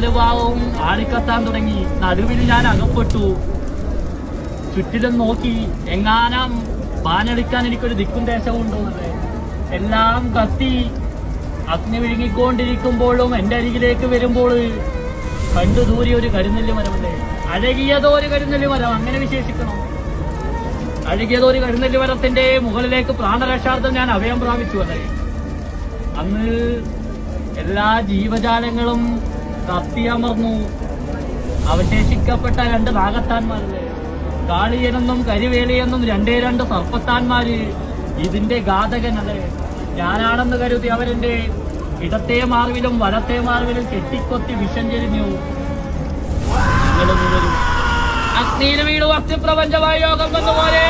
നാല് ഭാവവും ആളിക്കത്താൻ തുടങ്ങി. നടുവിൽ ഞാൻ അകപ്പെട്ടു. ചുറ്റിലും നോക്കി എങ്ങാനും പാഞ്ഞടിക്കാൻ എനിക്കൊരു ദിക്കും ദേശവും ഉണ്ടോ. എല്ലാം കത്തി അഗ്നി വിഴുങ്ങിക്കൊണ്ടിരിക്കുമ്പോഴും എന്റെ അരികിലേക്ക് വരുമ്പോൾ കണ്ടു ദൂരെ ഒരു കരുനെല്ലി മരമല്ലേ. അഴകിയതോ ഒരു കരുനെല്ലി മരം, അങ്ങനെ വിശേഷിക്കണം. അഴകിയതോ ഒരു കരുനെല്ലി മരത്തിന്റെ മുകളിലേക്ക് പ്രാണരക്ഷാർത്ഥം ഞാൻ അഭയം പ്രാപിച്ചു. അല്ലേ, അന്ന് എല്ലാ ജീവജാലങ്ങളും കത്തിയമർന്നു. അവശേഷിക്കപ്പെട്ട രണ്ട് നാഗത്താന്മാരല്ലേ, കാളിയനെന്നും കരിവേലിയെന്നും രണ്ട് സർപ്പത്താന്മാര്. ഇതിന്റെ ഘാതകനല്ലേ ഞാനാണെന്ന് കരുതി അവരെന്റെ ഇടത്തെ മാർവിലും വലത്തെ മാർവിലും കെട്ടിക്കൊത്തി വിഷം ചെരിഞ്ഞു. അഗ്നിയിൽ വീണു അഗ്നിപ്രപഞ്ചമായ യോഗം വന്നുപോലെ